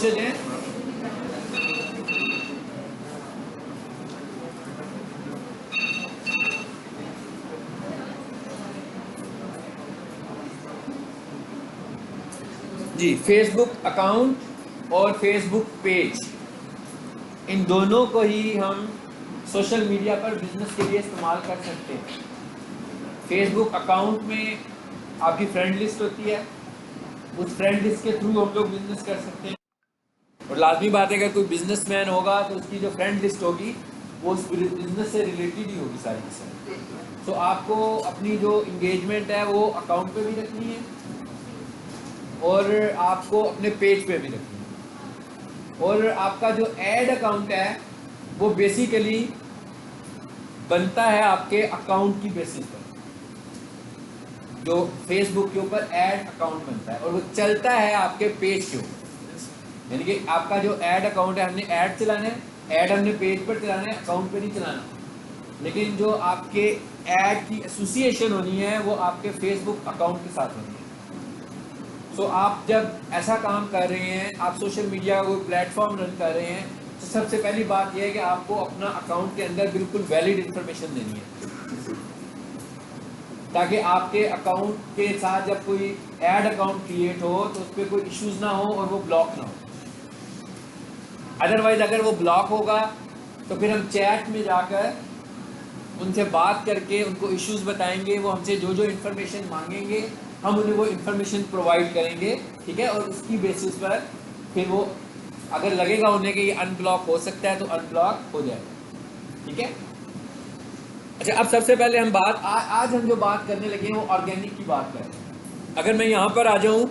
दें। जी, Facebook account और Facebook page, इन दोनों को ही हम सोशल मीडिया पर बिजनेस के लिए इस्तेमाल कर सकते हैं। फेसबुक अकाउंट में आपकी फ्रेंड लिस्ट होती है, उस फ्रेंड लिस्ट के थ्रू हम लोग बिजनेस कर सकते हैं। और लाजमी बात है, अगर कोई बिजनेसमैन होगा तो उसकी जो फ्रेंड लिस्ट होगी वो उस बिजनेस से रिलेटेड ही होगी सारी की सारी। तो आपको अपनी जो इंगेजमेंट है वो अकाउंट पे भी रखनी है और आपको अपने पेज पे भी रखनी है। और आपका जो ऐड अकाउंट है वो बेसिकली बनता है आपके अकाउंट की बेसिस पर। जो फेसबुक के ऊपर ऐड अकाउंट बनता है और वो चलता है आपके पेज के ऊपर। यानी कि आपका जो ऐड अकाउंट है, हमने ऐड चलाना है, ऐड हमने पेज पर चलाना है, अकाउंट पे नहीं चलाना। लेकिन जो आपके ऐड की एसोसिएशन होनी है वो आपके फेसबुक अकाउंट के साथ होनी है। तो आप जब ऐसा काम कर रहे हैं, आप सोशल मीडिया को प्लेटफॉर्म रन कर रहे हैं, तो सबसे पहली बात यह है कि आपको अपना अकाउंट के अंदर बिल्कुल वैलिड इंफॉर्मेशन देनी है, ताकि आपके अकाउंट के साथ जब कोई ऐड अकाउंट क्रिएट हो तो उस पर कोई इश्यूज ना हो और वो ब्लॉक ना हो। अदरवाइज अगर वो ब्लॉक होगा तो फिर हम चैट में जाकर उनसे बात करके उनको इश्यूज बताएंगे, वो हमसे जो जो इन्फॉर्मेशन मांगेंगे हम उन्हें वो इन्फॉर्मेशन प्रोवाइड करेंगे, ठीक है। और उसकी बेसिस पर फिर वो अगर लगेगा उन्हें कि ये अनब्लॉक हो सकता है तो अनब्लॉक हो जाएगा, ठीक है। अच्छा, अब सबसे पहले हम आज हम जो बात करने लगे हैं वो ऑर्गेनिक की बात करें। अगर मैं यहाँ पर आ जाऊँ,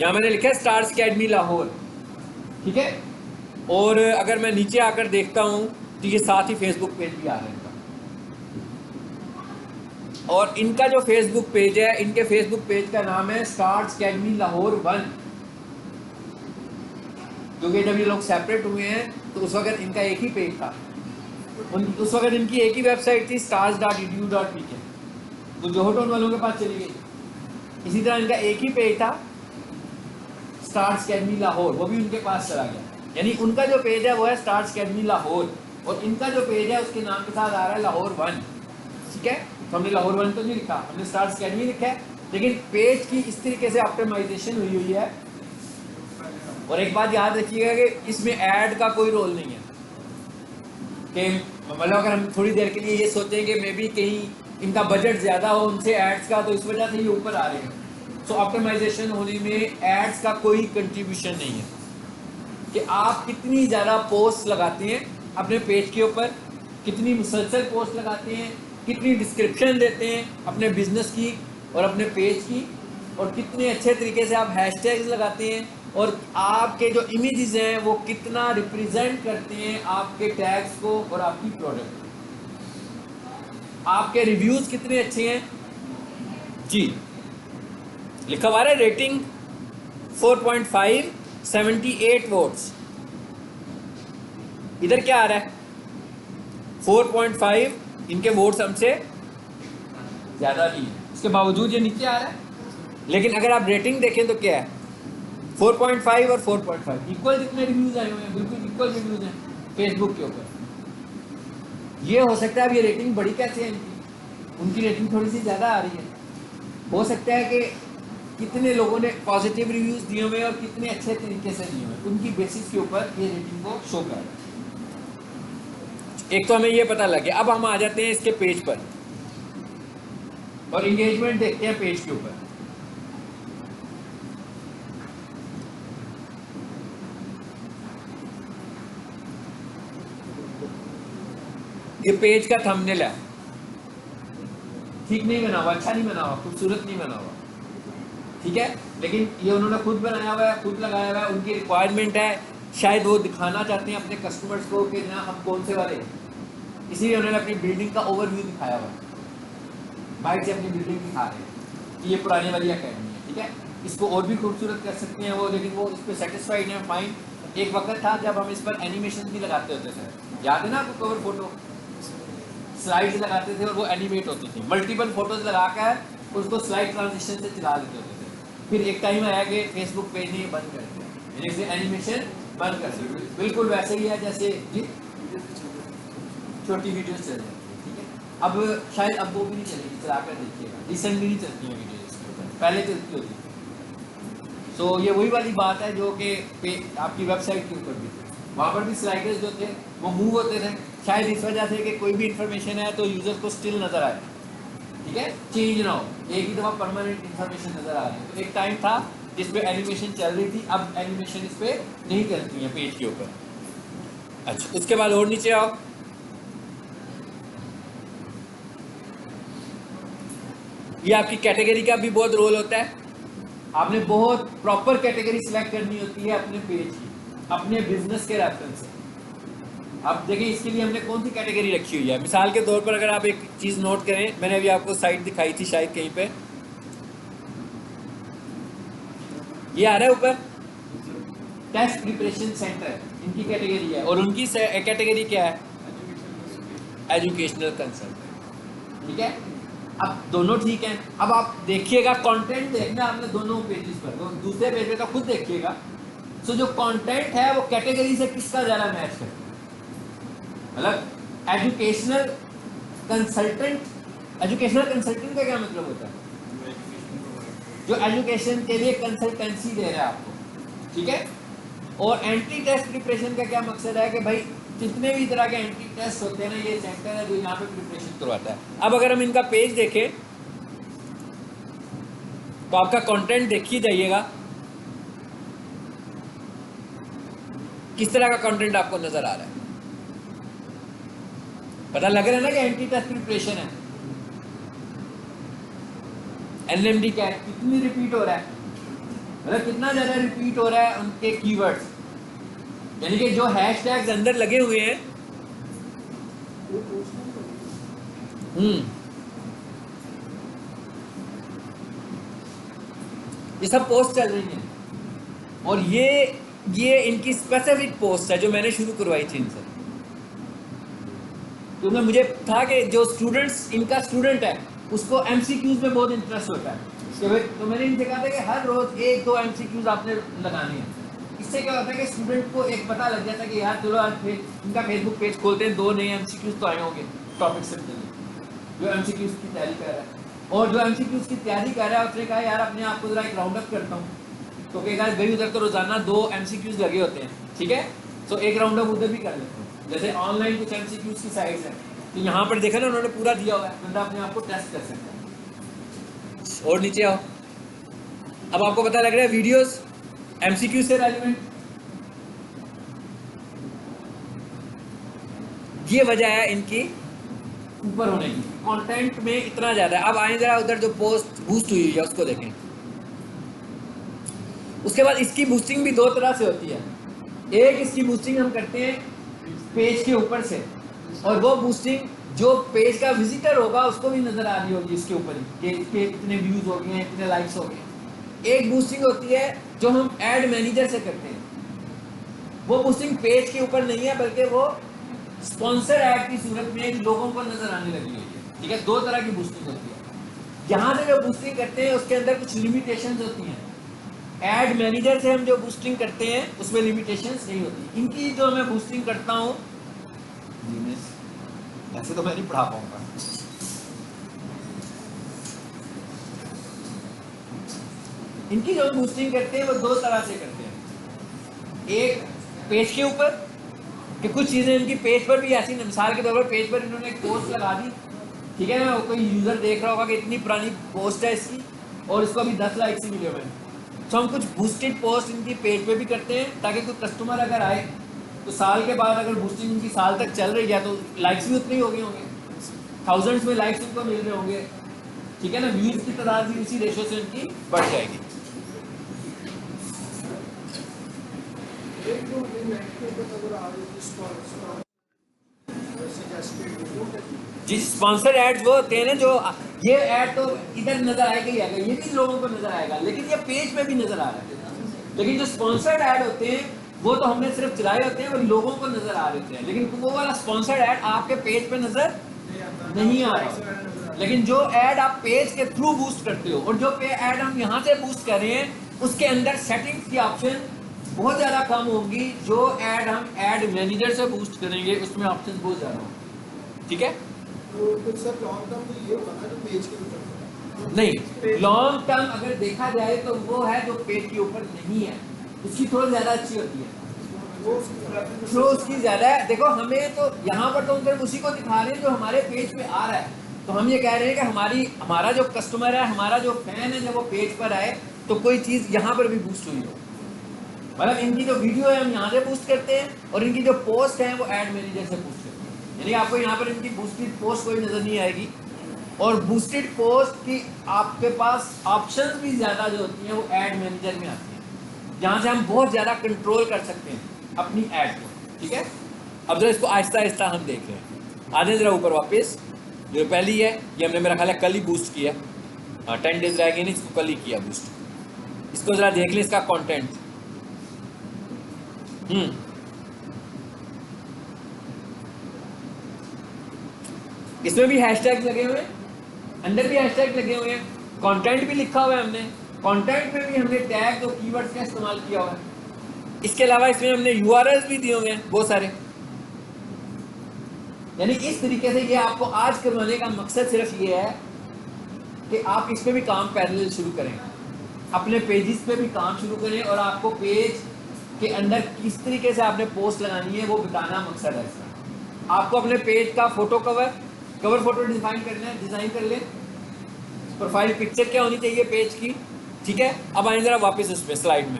यहाँ मैंने लिखा है स्टार्स अकेडमी लाहौर, ठीक है। और अगर मैं नीचे आकर देखता हूँ तो ये साथ ही फेसबुक पेज भी आ रहा है इनका। और इनका जो फेसबुक पेज है, इनके फेसबुक पेज का नाम है स्टार्स अकेडमी लाहौर 1। क्योंकि जब ये लोग सेपरेट हुए हैं तो उस वक्त इनका एक ही पेज था, उस वक्त इनकी एक ही वेबसाइट थी stars.edu.pk, तो जोहटोन वालों के पास चली गई। इसी तरह इनका एक ही पेज था स्टार्स अकेडमी लाहौर, वो भी उनके पास चला गया। यानी उनका जो पेज है वो है स्टार्स अकेडमी लाहौर और इनका जो पेज है उसके नाम के साथ आ रहा है लाहौर 1, ठीक है। तो हमने लाहौर 1 तो नहीं लिखा, हमने स्टार्स अकेडमी लिखा है, लेकिन पेज की इस तरीके से ऑप्टिमाइजेशन हुई है। और एक बात याद रखिएगा कि इसमें ऐड का कोई रोल नहीं है, कि मतलब अगर हम थोड़ी देर के लिए ये सोचें कि मे बी कहीं इनका बजट ज़्यादा हो उनसे एड्स का, तो इस वजह से ये ऊपर आ रहे हैं। तो ऑप्टिमाइजेशन होने में एड्स का कोई कंट्रीब्यूशन नहीं है कि आप कितनी ज़्यादा पोस्ट लगाते हैं अपने पेज के ऊपर, कितनी मुसलसल पोस्ट लगाते हैं, कितनी डिस्क्रिप्शन देते हैं अपने बिजनेस की और अपने पेज की, और कितने अच्छे तरीके से आप हैशटैग्स लगाते हैं, और आपके जो इमेजेस हैं वो कितना रिप्रेजेंट करते हैं आपके टैग्स को और आपकी प्रोडक्ट। आपके रिव्यूज़ कितने अच्छे हैं जी। लिखा हुआ है रेटिंग 4.5, 78 वोट्स। इधर क्या आ रहा है 4.5, इनके वोट्स हमसे ज़्यादा नहीं है, इसके बावजूद ये नीचे आ रहा है। लेकिन अगर आप रेटिंग देखें तो क्या है 4.5 और 4.5 इक्वल जितने रिव्यूज़ आए हुए हैं, बिल्कुल इक्वल रिव्यूज़ हैं फेसबुक के ऊपर। ये हो सकता है अब ये रेटिंग बड़ी कैसे है इनकी, उनकी रेटिंग थोड़ी सी ज़्यादा आ रही है। हो सकता है कि कितने लोगों ने पॉजिटिव रिव्यूज़ दिए हुए और कितने अच्छे तरीके से दिए हुए, उनकी बेसिस के ऊपर ये रेटिंग को शो कर रहा है। एक तो हमें ये पता लग गया। अब हम आ जाते हैं इसके पेज पर और इंगेजमेंट देखते हैं पेज के ऊपर। ये पेज का थंबनेल है, ठीक नहीं बना हुआ, अच्छा नहीं बना हुआ, खूबसूरत नहीं बना हुआ, ठीक है। लेकिन ये उन्होंने खुद बनाया हुआ है, खुद लगाया हुआ है, उनकी रिक्वायरमेंट है, शायद वो दिखाना चाहते हैं अपने कस्टमर्स को कि ना हम कौन से वाले हैं, इसीलिए उन्होंने अपनी बिल्डिंग का ओवरव्यू दिखाया हुआ है। बाइक से अपनी बिल्डिंग दिखा रहे हैं कि ये पुरानी वाली अकेडमी है, ठीक है। इसको और भी खूबसूरत कर सकते हैं वो, लेकिन वो इस पर सेटिस्फाइड है, फाइन। एक वक्त था जब हम इस पर एनिमेशन भी लगाते होते थे, याद है ना आपको, कवर फोटो स्लाइड्स लगाते थे और वो एनिमेट होती थी, मल्टीपल फोटोज लगाकर उसको स्लाइड ट्रांजिशन से चला लेते होते थे। फिर एक टाइम आया कि फेसबुक पेज ने बंद कर दिया, यानी कि एनिमेशन बंद कर दिया। बिल्कुल वैसे ही है जैसे जी छोटी वीडियोस चल रही है, ठीक है। अब शायद अब वो भी नहीं चलेगी, चला कर देखिएगा, रिसेंटली नहीं चलती है वीडियोस इसके ऊपर, पहले चलती होती थी। सो ये वही वाली बात है जो कि आपकी वेबसाइट के ऊपर भी थी, वहाँ पर भी स्लाइडर्स जो थे वो मूव होते थे, शायद इस वजह से कि कोई भी इंफॉर्मेशन है तो यूज़र को स्टिल नज़र आए, ठीक है, चेंज ना हो, एक ही दफ़ा परमानेंट इंफॉर्मेशन नज़र आ रही है। तो एक टाइम था जिस पे एनिमेशन चल रही थी, अब एनिमेशन इस पे नहीं चलती है पेज के ऊपर। अच्छा, उसके बाद और नीचे आओ, ये आपकी कैटेगरी का भी बहुत रोल होता है। आपने बहुत प्रॉपर कैटेगरी सिलेक्ट करनी होती है अपने पेज की, अपने बिजनेस के रेफरेंस से। अब देखिए इसके लिए हमने कौन सी कैटेगरी रखी हुई है। मिसाल के तौर पर अगर आप एक चीज़ नोट करें, मैंने अभी आपको साइट दिखाई थी शायद कहीं पे, ये आ रहा है ऊपर, टेस्ट प्रिपरेशन सेंटर इनकी कैटेगरी है, और उनकी कैटेगरी क्या है, एजुकेशनल कंसल्टेंट, ठीक है। अब दोनों ठीक हैं। अब आप देखिएगा कंटेंट देखना आपने दोनों पेजेस पर, तो दूसरे पेज पे तो खुद देखिएगा। सो जो कंटेंट है वो कैटेगरी से किसका ज़्यादा मैच करता है, मतलब एजुकेशनल कंसल्टेंट, एजुकेशनल कंसल्टेंट का क्या मतलब होता है, जो एजुकेशन के लिए कंसल्टेंसी दे रहा है आपको, ठीक है। और एंटी टेस्ट प्रिपरेशन का क्या मकसद है कि भाई जितने भी तरह के एंटी टेस्ट होते हैं ना, ये सेंटर है जो यहाँ पे प्रिपरेशन करवाता है। अब अगर हम इनका पेज देखें तो आपका कंटेंट देखिए जाइएगा, किस तरह का कंटेंट आपको नजर आ रहा है, पता लग रहा है ना कि एंटी टेस्ट प्रिपरेशन है। एनएमडी क्या है, कितनी रिपीट हो रहा है, मतलब कितना ज्यादा रिपीट हो रहा है उनके कीवर्ड्स, यानी कि जो हैशटैग्स अंदर लगे हुए हैं, ये सब पोस्ट चल रही हैं, और ये इनकी स्पेसिफिक पोस्ट है जो मैंने शुरू करवाई थी इनसे, क्योंकि मुझे था कि जो स्टूडेंट्स, इनका स्टूडेंट है उसको एमसीक्यूज में बहुत इंटरेस्ट होता है, तो मैंने इनसे कहा था कि हर रोज 1-2 एमसीक्यूज आपने लगाने हैं। इससे क्या होता है कि स्टूडेंट को एक पता लग जाता है कि यार चलो आज इनका फेसबुक पेज खोलते हैं, 2 नए एमसीक्यूज तो आए होंगे टॉपिक से जो एमसीक्यूज की तैयारी कर रहा है। और जो एमसीक्यूज की तैयारी कर रहा है उसने कहा यार अपने आप को जरा एक राउंड अप करता हूँ, तो कहेगा भाई उधर तो रोजाना 2 एमसीक्यूज लगे होते हैं, ठीक है, तो एक राउंड अप उधर भी कर लेते हैं। जैसे ऑनलाइन कुछ एमसीक्यूज की साइट्स है, तो यहाँ पर देखा ना उन्होंने पूरा दिया हुआ है, बंदा अपने आप को टेस्ट कर सकता है। और नीचे आओ, अब आपको पता लग रहा है वीडियोस एमसीक्यू से रेलेवेंट, ये वजह है इनकी ऊपर होने की, कंटेंट में इतना ज्यादा है। अब आए जरा उधर जो पोस्ट बूस्ट हुई है उसको देखें। उसके बाद इसकी बूस्टिंग भी 2 तरह से होती है, एक इसकी बूस्टिंग हम करते हैं पेज के ऊपर से, और वो बूस्टिंग जो पेज का विजिटर होगा उसको भी नजर आ रही होगी इसके ऊपर ही कि इसके इतने व्यूज हो गए हैं, इतने लाइक्स हो गए। एक बूस्टिंग होती है जो हम एड मैनेजर से करते हैं, वो बूस्टिंग पेज के ऊपर नहीं है बल्कि वो स्पॉन्सर ऐड की सूरत में लोगों को नजर आने लगी हुई है, ठीक है। 2 तरह की बूस्टिंग होती है। यहाँ से जो बूस्टिंग करते हैं उसके अंदर कुछ लिमिटेशंस होती हैं, एड मैनेजर से हम जो बूस्टिंग करते हैं उसमें लिमिटेशंस नहीं होती। इनकी जो मैं बूस्टिंग करता हूँ, ऐसे तो मैं नहीं पढ़ा पाऊंगा, इनकी जो बूस्टिंग करते हैं वो 2 तरह से करते हैं। एक पेज के ऊपर कि कुछ चीज़ें इनकी पेज पर भी ऐसी, मिसाल के तौर पर पेज पर इन्होंने एक पोस्ट लगा दी, ठीक है ना, कोई यूज़र देख रहा होगा कि इतनी पुरानी पोस्ट है इसकी और इसको अभी 10 लाइक्स ही मिले हुए हैं, तो हम कुछ बूस्टेड पोस्ट इनकी पेज पे भी करते हैं ताकि कोई कस्टमर अगर आए तो साल के बाद अगर बूस्टिंग इनकी साल तक चल रही है तो लाइक्स भी उतने ही हो गए होंगे, थाउजेंड्स में लाइक्स उनको मिल रहे होंगे, ठीक है ना, व्यूज़ की तादाद भी उसी रेशो से इनकी बढ़ जाएगी। जी स्पॉन्सर्ड एड्स वो होते हैं ना, जो ये ऐड तो इधर नजर आएगा ही आएगा, ये भी लोगों को नजर आएगा, लेकिन ये पेज पे भी नजर आ रहा है। लेकिन जो स्पॉन्सर्ड ऐड होते हैं वो तो हमने सिर्फ चलाए होते हैं, वो लोगों को नजर आ रहे होते हैं, लेकिन वो वाला स्पॉन्सर्ड ऐड आपके पेज पे नजर नहीं आ रहा, लेकिन जो ऐड आप पेज के थ्रू बूस्ट करते हो और जो पे ऐड हम यहाँ से बूस्ट कर रहे हैं उसके अंदर सेटिंग्स की ऑप्शन बहुत ज़्यादा कम होगी। जो ऐड हम ऐड मैनेजर से बूस्ट करेंगे उसमें ऑप्शन बहुत ज़्यादा होंगे। ठीक है, तो सर लॉन्ग टर्म तो ये होगा ना जो पेज के ऊपर नहीं लॉन्ग टर्म अगर देखा जाए तो वो है जो पेज के ऊपर नहीं है, उसकी थोड़ी ज़्यादा अच्छी होती है, जो उसकी ज़्यादा है। देखो हमें तो यहाँ पर तो हम सिर्फ उसी को दिखा रहे हैं जो हमारे पेज पे आ रहा है। तो हम ये कह रहे हैं कि हमारा जो कस्टमर है, हमारा जो फैन है, जब वो पेज पर आए तो कोई चीज़ यहाँ पर भी बूस्ट हुई हो। मतलब इनकी जो वीडियो है हम यहाँ से बूस्ट करते हैं और इनकी जो पोस्ट है वो ऐड मैनेजर से बूस्ट करते हैं। यानी आपको यहाँ पर इनकी बूस्टेड पोस्ट कोई नज़र नहीं आएगी और बूस्टेड पोस्ट की आपके पास ऑप्शंस भी ज़्यादा जो होती हैं वो ऐड मैनेजर में आती हैं, जहाँ से हम बहुत ज़्यादा कंट्रोल कर सकते हैं अपनी ऐड को। ठीक है, अब जरा इसको आहिस्ता आहिस्ता हम देख रहे हैं। आधे ज़रा ऊपर वापस, जो पहली है ये हमने मेरा ख्याल है कल ही बूस्ट किया। हाँ 10 डेज रह गए नहीं, इसको कल ही किया बूस्ट। इसको ज़रा देख लें इसका कंटेंट। इसमें भी हैशटैग लगे हुए हैं, अंदर भी हैशटैग लगे हुए हैं, कंटेंट भी लिखा हुआ है हमने। कंटेंट में भी हमने टैग और कीवर्ड्स का इस्तेमाल किया हुआ है। इसके अलावा इसमें हमने यूआरएल्स भी दिए हुए हैं बहुत सारे। यानी इस तरीके से ये आपको आज करवाने का मकसद सिर्फ ये है कि आप इस पे भी काम पैरेलल शुरू करें, अपने पेजेस पे भी काम शुरू करें और आपको पेज के अंदर किस तरीके से आपने पोस्ट लगानी है वो बताना मकसद है इसका। आपको अपने पेज का फोटो कवर फोटो डिजाइन करना है, डिज़ाइन कर लें। प्रोफाइल पिक्चर क्या होनी चाहिए पेज की। ठीक है, अब आए जरा वापस इस पे स्लाइड में।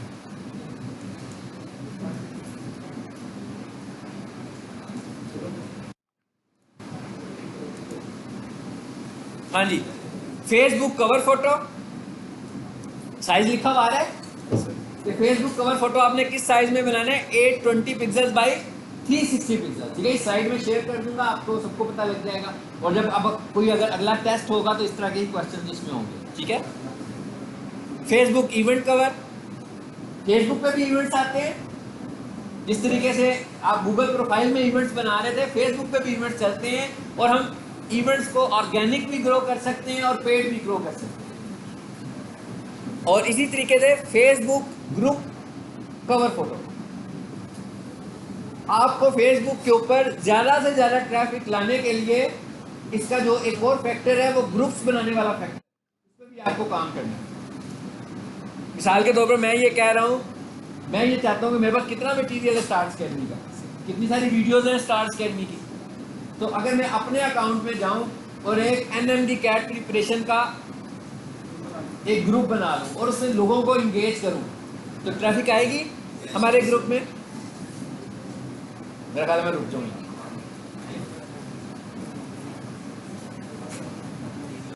हाँ जी, फेसबुक कवर फोटो साइज लिखा हुआ आ रहा है। फेसबुक कवर फोटो आपने किस साइज में बनाना है? 820 पिक्सल बाई 360 पिक्सल। ठीक है, इस साइड में शेयर कर दूंगा, आपको सबको पता लग जाएगा। और जब अब कोई अगर अगला टेस्ट होगा तो इस तरह के ही क्वेश्चन इसमें होंगे। ठीक है, फेसबुक इवेंट कवर, फेसबुक पे भी इवेंट्स आते हैं। जिस तरीके से आप गूगल प्रोफाइल में इवेंट्स बना रहे थे, फेसबुक पे भी इवेंट्स चलते हैं और हम इवेंट्स को ऑर्गेनिक भी ग्रो कर सकते हैं और पेड भी ग्रो कर सकते हैं। और इसी तरीके से फेसबुक ग्रुप कवर फोटो, आपको फेसबुक के ऊपर ज़्यादा से ज़्यादा ट्रैफिक लाने के लिए इसका जो एक और फैक्टर है वो ग्रुप्स बनाने वाला फैक्टर, उस पर भी आपको काम करना है। मिसाल के तौर पर मैं ये कह रहा हूँ, मैं ये चाहता हूँ कि मेरे पास कितना मटीरियल है स्टार्स अकेडमी का, कितनी सारी वीडियोज़ हैं स्टार्स अकेडमी की। तो अगर मैं अपने अकाउंट में जाऊँ और एक NMD कैट प्रिपरेशन का एक ग्रुप बना लूँ और उसमें लोगों को इंगेज करूँ तो ट्रैफिक आएगी हमारे ग्रुप में? मेरा ख्याल है मैं रुक जाऊँगा।